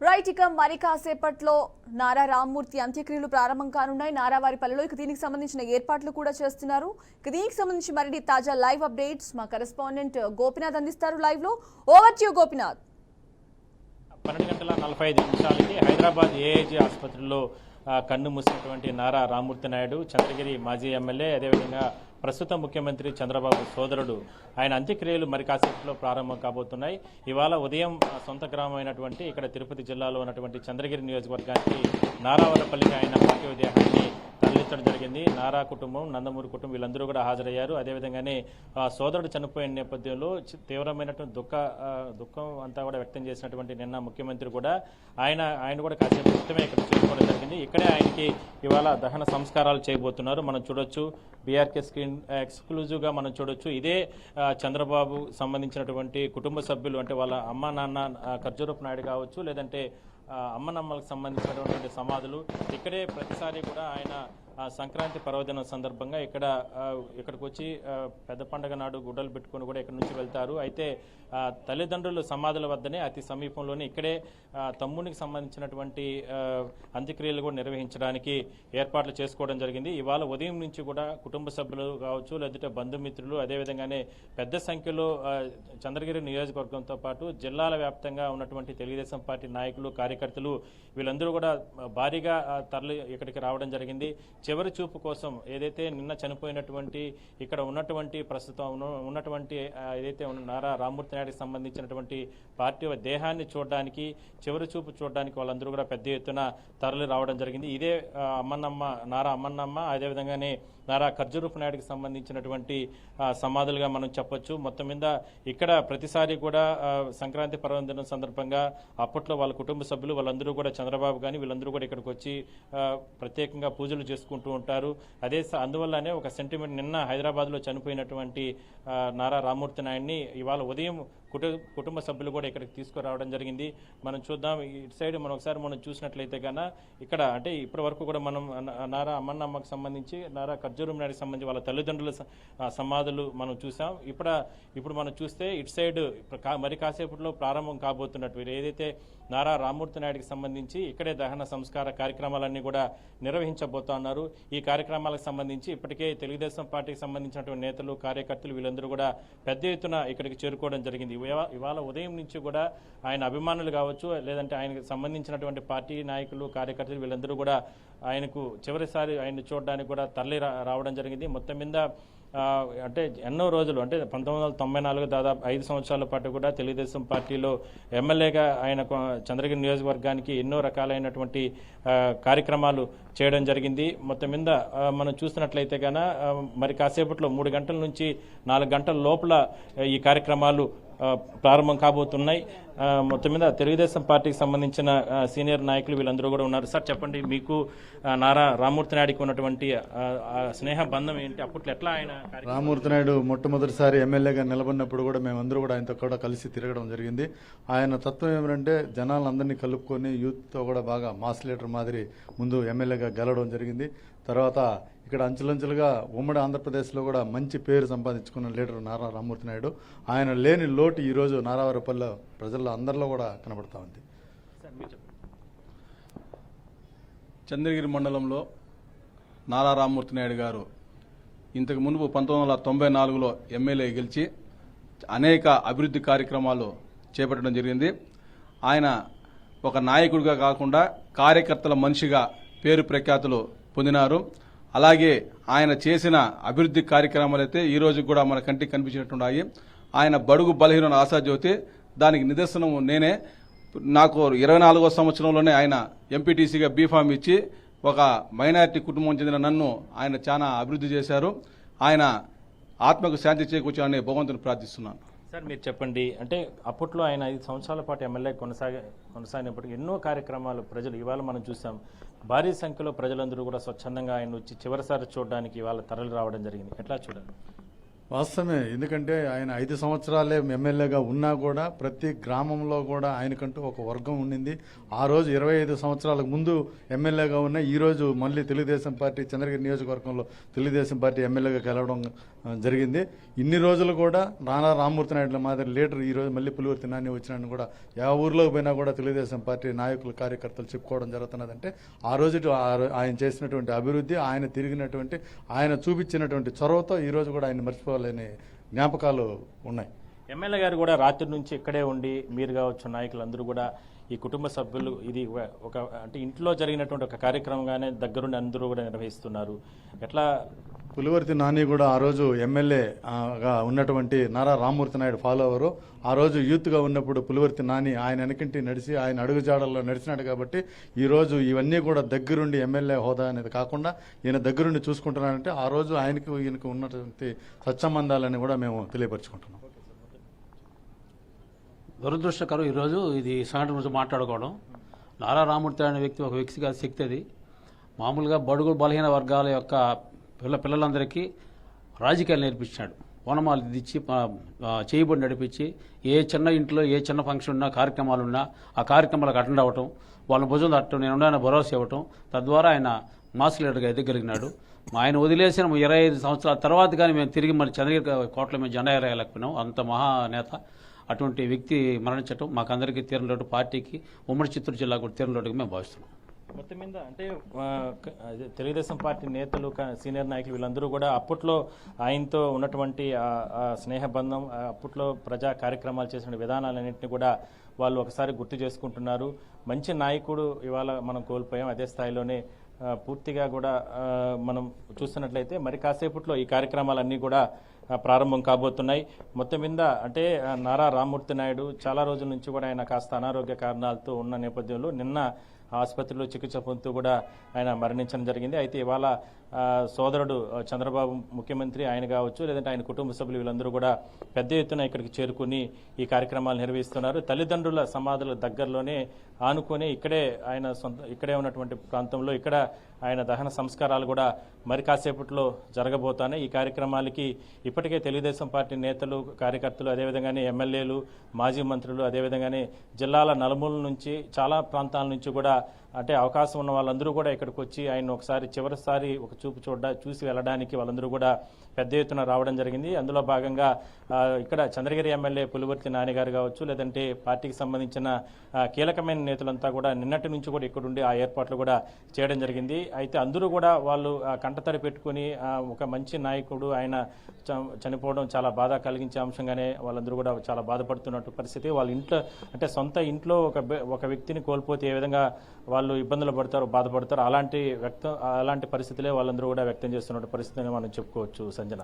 Right ఇక మరి కాసేపట్లో నారా రామ్మూర్తి అంత్యక్రియలు ప్రారంభం కానున్నాయి. నారావారిపల్లిలో ఇక దీనికి సంబంధించిన ఏర్పాట్లు కూడా చేస్తున్నారు. ఇక దీనికి సంబంధించి మరిన్ని తాజా లైవ్ అప్డేట్స్ మా కరెస్పాండెంట్ గోపినాథ్ అందిస్తారు. లైవ్ లో over to you Gopinath. 12:45 Hyderabad AIG ఆసుపత్రిలో కన్ను మూసినటువంటి నారా రామ్మూర్తి నాయుడు, చంద్రగిరి మాజీ ఎమ్మెల్యే, అదేవిధంగా ప్రస్తుత ముఖ్యమంత్రి చంద్రబాబు సోదరుడు, ఆయన అంత్యక్రియలు మరి కాసేపట్లో ప్రారంభం కాబోతున్నాయి. ఇవాళ ఉదయం సొంత గ్రామం అయినటువంటి ఇక్కడ తిరుపతి జిల్లాలో ఉన్నటువంటి చంద్రగిరి నియోజకవర్గానికి నారావరపల్లికి ఆయన పార్థివ దేహాన్ని తరలించడం జరిగింది. నారా కుటుంబం, నందమూరి కుటుంబం వీళ్ళందరూ కూడా హాజరయ్యారు. అదేవిధంగానే సోదరుడు చనిపోయిన నేపథ్యంలో తీవ్రమైనటువంటి దుఃఖం అంతా కూడా వ్యక్తం చేసినటువంటి నిన్న ముఖ్యమంత్రి కూడా ఆయన కూడా కాసేపు క్రితమే ఇక్కడ చేసుకోవడం జరిగింది. ఇక్కడే ఆయనకి ఇవాళ దహన సంస్కారాలు చేయబోతున్నారు. మనం చూడొచ్చు, బీఆర్కే స్క్రీన్ ఎక్స్క్లూజివ్గా మనం చూడొచ్చు. ఇదే చంద్రబాబు సంబంధించినటువంటి కుటుంబ సభ్యులు, అంటే వాళ్ళ అమ్మ నాన్న ఖర్జూరపు నాయుడు కావచ్చు, లేదంటే అమ్మనమ్మలకు సంబంధించినటువంటి సమాధులు ఇక్కడే ప్రతిసారి కూడా ఆయన సంక్రాంతి పర్వదినం సందర్భంగా ఇక్కడికి వచ్చి పెద్ద పండుగ నాడు గుడ్డలు పెట్టుకుని కూడా ఇక్కడ నుంచి వెళ్తారు. అయితే తల్లిదండ్రులు సమాధుల వద్దనే అతి సమీపంలోనే ఇక్కడే తమ్మునికి సంబంధించినటువంటి అంత్యక్రియలు కూడా నిర్వహించడానికి ఏర్పాట్లు చేసుకోవడం జరిగింది. ఇవాళ ఉదయం నుంచి కూడా కుటుంబ సభ్యులు కావచ్చు, లేదంటే బంధుమిత్రులు, అదేవిధంగానే పెద్ద సంఖ్యలో చంద్రగిరి నియోజకవర్గంతో పాటు జిల్లాల వ్యాప్తంగా ఉన్నటువంటి తెలుగుదేశం పార్టీ నాయకులు, కార్యకర్తలు వీళ్ళందరూ కూడా భారీగా తరలి ఇక్కడికి రావడం జరిగింది. చివరి చూపు కోసం ఏదైతే నిన్న చనిపోయినటువంటి ఇక్కడ ఉన్నటువంటి ప్రస్తుతం ఉన్నటువంటి ఏదైతే నారా రామ్మూర్తి నాయుడికి సంబంధించినటువంటి పార్థివ దేహాన్ని చూడడానికి, చివరి చూపు చూడడానికి వాళ్ళందరూ కూడా పెద్ద ఎత్తున తరలి రావడం జరిగింది. ఇదే నారా అమ్మన్నమ్మ, అదేవిధంగానే నారా ఖర్జూరపు నాయుడికి సంబంధించినటువంటి సమాధులుగా మనం చెప్పొచ్చు. మొత్తం మీద ఇక్కడ ప్రతిసారి కూడా సంక్రాంతి పర్వదినం సందర్భంగా అప్పట్లో వాళ్ళ కుటుంబ సభ్యులు వాళ్ళందరూ కూడా చంద్రబాబు కానీ వీళ్ళందరూ కూడా ఇక్కడికి వచ్చి ప్రత్యేకంగా పూజలు చేసుకుంటూ ఉంటారు. అందువల్లనే ఒక సెంటిమెంట్, నిన్న హైదరాబాద్లో చనిపోయినటువంటి నారా రామ్మూర్తి నాయుడిని ఇవాళ ఉదయం కుటుంబ సభ్యులు కూడా ఇక్కడికి తీసుకురావడం జరిగింది. మనం చూద్దాం, ఇటు సైడ్ మనం చూసినట్లయితే కన్నా ఇక్కడ అంటే ఇప్పటి వరకు కూడా మనం నారా అమ్మన్నమ్మకు సంబంధించి, నారా ఖర్జూరం నాయుడికి సంబంధించి వాళ్ళ తల్లిదండ్రుల సమాధులు మనం చూసాం. ఇప్పుడు మనం చూస్తే ఇటు సైడ్ మరి కాసేపట్లో ప్రారంభం కాబోతున్నట్టు ఏదైతే నారా రామ్మూర్తి నాయుడికి సంబంధించి ఇక్కడే దహన సంస్కార కార్యక్రమాలన్నీ కూడా నిర్వహించబోతున్నారు. ఈ కార్యక్రమాలకు సంబంధించి ఇప్పటికే తెలుగుదేశం పార్టీకి సంబంధించినటువంటి నేతలు, కార్యకర్తలు వీళ్ళందరూ కూడా పెద్ద ఎత్తున ఇక్కడికి చేరుకోవడం జరిగింది. ఇవాళ ఉదయం నుంచి కూడా ఆయన అభిమానులు కావచ్చు, లేదంటే ఆయనకు సంబంధించినటువంటి పార్టీ నాయకులు, కార్యకర్తలు వీళ్ళందరూ కూడా ఆయనకు చివరిసారి ఆయన చూడడానికి కూడా తరలి రావడం జరిగింది. మొత్తం మీద అంటే ఎన్నో రోజులు, అంటే 1994 దాదాపు 5 సంవత్సరాల పాటు కూడా తెలుగుదేశం పార్టీలో ఎమ్మెల్యేగా ఆయన చంద్రగిరి నియోజకవర్గానికి ఎన్నో రకాలైనటువంటి కార్యక్రమాలు చేయడం జరిగింది. మొత్తం మీద మనం చూసినట్లయితే కన్నా మరి కాసేపట్లో 3 గంటల నుంచి 4 గంటల లోపల ఈ కార్యక్రమాలు ప్రారంభం కాబోతున్నాయి. మొత్తం మీద తెలుగుదేశం పార్టీకి సంబంధించిన సీనియర్ నాయకులు వీళ్ళందరూ కూడా ఉన్నారు. సార్ చెప్పండి, మీకు నారా రామ్మూర్తి నాయుడికి ఉన్నటువంటి స్నేహ బంధం ఏంటి? అప్పట్లో ఎట్లా ఆయన? రామ్మూర్తి నాయుడు మొట్టమొదటిసారి ఎమ్మెల్యేగా నిలబడినప్పుడు కూడా మేమందరూ కూడా ఆయనతో కూడా కలిసి తిరగడం జరిగింది. ఆయన తత్వం ఏమిటంటే జనాలందరినీ కలుపుకొని యూత్తో కూడా బాగా మాస్ లీడర్ మాదిరి ముందు ఎమ్మెల్యేగా గెలవడం జరిగింది. తర్వాత ఇక్కడ అంచెలంచెలుగా ఉమ్మడి ఆంధ్రప్రదేశ్లో కూడా మంచి పేరు సంపాదించుకున్న లీడర్ నారా రామ్మూర్తి నాయుడు. ఆయన లేని లోటు ఈరోజు నారావారిపల్లి ప్రజల్లో అందరిలో కూడా కనబడతా ఉంది. చంద్రగిరి మండలంలో నారా రామ్మూర్తి నాయుడు గారు ఇంతకు మునుపు 1994లో ఎమ్మెల్యే గెలిచి అనేక అభివృద్ధి కార్యక్రమాలు చేపట్టడం జరిగింది. ఆయన ఒక నాయకుడిగా కాకుండా కార్యకర్తల మనిషిగా పేరు ప్రఖ్యాతులు పొందినారు. అలాగే ఆయన చేసిన అభివృద్ధి కార్యక్రమాలు అయితే ఈ రోజు కూడా మన కంటికి కనిపించినట్టున్నాయి. ఆయన బడుగు బలహీన ఆశాజ్యోతి, దానికి నిదర్శనం నేనే. నాకు 24వ సంవత్సరంలోనే ఆయన ఎంపీటీసీగా బీఫామ్ ఇచ్చి ఒక మైనారిటీ కుటుంబం చెందిన నన్ను ఆయన చాలా అభివృద్ధి చేశారు. ఆయన ఆత్మకు శాంతి చేకూర్చాలని భగవంతుని ప్రార్థిస్తున్నాను. సార్ మీరు చెప్పండి, అంటే అప్పట్లో ఆయన 5 సంవత్సరాల పాటు ఎమ్మెల్యే కొనసాగినప్పటికీ ఎన్నో కార్యక్రమాలు ప్రజలు ఇవాళ మనం చూసాం. భారీ సంఖ్యలో ప్రజలందరూ కూడా స్వచ్ఛందంగా ఆయన వచ్చి చివరిసారి చూడడానికి ఇవాళ తరలి రావడం జరిగింది. ఎట్లా చూడాలి? వాస్తవమే. ఎందుకంటే ఆయన 5 సంవత్సరాలే ఎమ్మెల్యేగా ఉన్నా కూడా ప్రతి గ్రామంలో కూడా ఆయనకంటూ ఒక వర్గం ఉండింది. ఆ రోజు 25 సంవత్సరాలకు ముందు ఎమ్మెల్యేగా ఉన్న ఈ రోజు మళ్ళీ తెలుగుదేశం పార్టీ చంద్రగిరి నియోజకవర్గంలో తెలుగుదేశం పార్టీ ఎమ్మెల్యేగా గెలవడం జరిగింది. ఇన్ని రోజులు కూడా నారా రామ్మూర్తి నాయుడు మాదిరి లీడర్ ఈ రోజు మళ్ళీ పులివర్తి నాని వచ్చినట్టు కూడా ఏ ఊర్లోకి పోయినా కూడా తెలుగుదేశం పార్టీ నాయకులు కార్యకర్తలు చెప్పుకోవడం జరుగుతున్నదంటే ఆ రోజు ఆయన చేసినటువంటి అభివృద్ధి, ఆయన తిరిగినటువంటి, ఆయన చూపించినటువంటి చొరవతో ఈ రోజు కూడా ఆయన మర్చిపోలేని జ్ఞాపకాలు ఉన్నాయి. ఎమ్మెల్యే గారు కూడా రాత్రి నుంచి ఇక్కడే ఉండి మీరు కావచ్చు నాయకులందరూ కూడా ఈ కుటుంబ సభ్యులు ఇది ఒక అంటే ఇంట్లో జరిగినటువంటి ఒక కార్యక్రమంగానే దగ్గరుండి అందరూ కూడా నిర్వహిస్తున్నారు. ఎట్లా పులివర్తి నాని కూడా ఆ రోజు ఎమ్మెల్యేగా ఉన్నటువంటి నారా రామ్మూర్తి నాయుడు ఫాలోవరు. ఆ రోజు యూత్గా ఉన్నప్పుడు పులివర్తి నాని ఆయన వెనకింటి నడిచి ఆయన అడుగుజాడల్లో నడిచినాడు కాబట్టి ఈ రోజు ఇవన్నీ కూడా దగ్గరుండి ఎమ్మెల్యే హోదా అనేది కాకుండా ఈయన దగ్గరుండి చూసుకుంటున్నారంటే ఆ రోజు ఈయనకు ఉన్నటువంటి సత్సంబంధాలని కూడా మేము తెలియపరుచుకుంటున్నాం. దురదృష్టకరం ఈరోజు ఇది సంఘటన గురించి మాట్లాడుకోవడం. నారా రామ్మూర్తి అనే వ్యక్తి ఒక వ్యక్తిగత శక్తి. అది మామూలుగా బడుగు బలహీన వర్గాల యొక్క పిల్లలందరికీ రాజకీయాలు నేర్పించాడు. వనమాలు దిచ్చి చేయబడి నడిపించి ఏ చిన్న ఇంట్లో ఏ చిన్న ఫంక్షన్ ఉన్నా కార్యక్రమాలు ఉన్నా ఆ కార్యక్రమాలకు అటెండ్ అవ్వటం, వాళ్ళ భుజం తట్టడం, నేను ఉన్నాయని భరోసా ఇవ్వటం, తద్వారా ఆయన మాస్ లీడర్గా ఎదగలిగినాడు. ఆయన వదిలేసిన 25 సంవత్సరాల తర్వాత కానీ మేము తిరిగి మరి చంద్రగిరి కోటలో మేము జెండా ఎగరేయలేకపోయినాం. అంత మహానేత. అటువంటి వ్యక్తి మరణించడం మాకందరికీ తీరలోటు, పార్టీకి ఉమ్మడి చిత్తూరు జిల్లా కూడా తీరలోటుగా మేము భావిస్తున్నాం. మొత్తం మీద అంటే తెలుగుదేశం పార్టీ నేతలు సీనియర్ నాయకులు వీళ్ళందరూ కూడా అప్పట్లో ఆయనతో ఉన్నటువంటి ఆ స్నేహబంధం, అప్పట్లో ప్రజా కార్యక్రమాలు చేసిన విధానాలన్నింటినీ కూడా వాళ్ళు ఒకసారి గుర్తు చేసుకుంటున్నారు. మంచి నాయకుడు ఇవాళ మనం కోల్పోయాం. అదే స్థాయిలోనే పూర్తిగా కూడా మనం చూస్తున్నట్లయితే మరి కాసేపట్లో ఈ కార్యక్రమాలన్నీ కూడా ప్రారంభం కాబోతున్నాయి. మొత్తం మీద అంటే నారా రామ్మూర్తి నాయుడు చాలా రోజుల నుంచి కూడా ఆయన కాస్త అనారోగ్య కారణాలతో ఉన్న నేపథ్యంలో నిన్న ఆసుపత్రిలో చికిత్స పొందుతూ కూడా ఆయన మరణించడం జరిగింది. అయితే ఇవాళ సోదరుడు చంద్రబాబు ముఖ్యమంత్రి ఆయన కావచ్చు, లేదంటే ఆయన కుటుంబ సభ్యులు వీళ్ళందరూ కూడా పెద్ద ఎత్తున ఇక్కడికి చేరుకుని ఈ కార్యక్రమాలు నిర్వహిస్తున్నారు. తల్లిదండ్రుల సమాధుల దగ్గరలోనే ఆనుకొని ఇక్కడే ఉన్నటువంటి ప్రాంతంలో ఇక్కడ ఆయన దహన సంస్కారాలు కూడా మరి కాసేపట్లో జరగబోతున్నాయి. ఈ కార్యక్రమాలకి ఇప్పటికే తెలుగుదేశం పార్టీ నేతలు, కార్యకర్తలు, అదేవిధంగానే ఎమ్మెల్యేలు, మాజీ మంత్రులు, అదేవిధంగానే జిల్లాల నలుమూల నుంచి చాలా ప్రాంతాల నుంచి కూడా అంటే అవకాశం ఉన్న వాళ్ళందరూ కూడా ఇక్కడికి వచ్చి ఆయన ఒకసారి చివరిసారి ఒక చూపు చూసి వెళ్ళడానికి వాళ్ళందరూ కూడా పెద్ద ఎత్తున రావడం జరిగింది. అందులో భాగంగా ఇక్కడ చంద్రగిరి ఎమ్మెల్యే పులివర్తి నాని గారు కావచ్చు, లేదంటే పార్టీకి సంబంధించిన కీలకమైన నేతలంతా కూడా నిన్నటి నుంచి కూడా ఇక్కడుండి ఆ ఏర్పాట్లు కూడా చేయడం జరిగింది. అయితే అందరూ కూడా వాళ్ళు కంటతడి పెట్టుకుని ఒక మంచి నాయకుడు ఆయన చనిపోవడం చాలా బాధ కలిగించే అంశంగానే వాళ్ళందరూ కూడా చాలా బాధపడుతున్నట్టు పరిస్థితి. వాళ్ళ ఇంట్లో అంటే సొంత ఇంట్లో ఒక వ్యక్తిని కోల్పోతే ఏ విధంగా వాళ్ళు ఇబ్బందులు పడతారు, బాధపడతారు, అలాంటి పరిస్థితులే వాళ్ళందరూ కూడా వ్యక్తం చేస్తున్న పరిస్థితిని మనం చెప్పుకోవచ్చు. సంజన.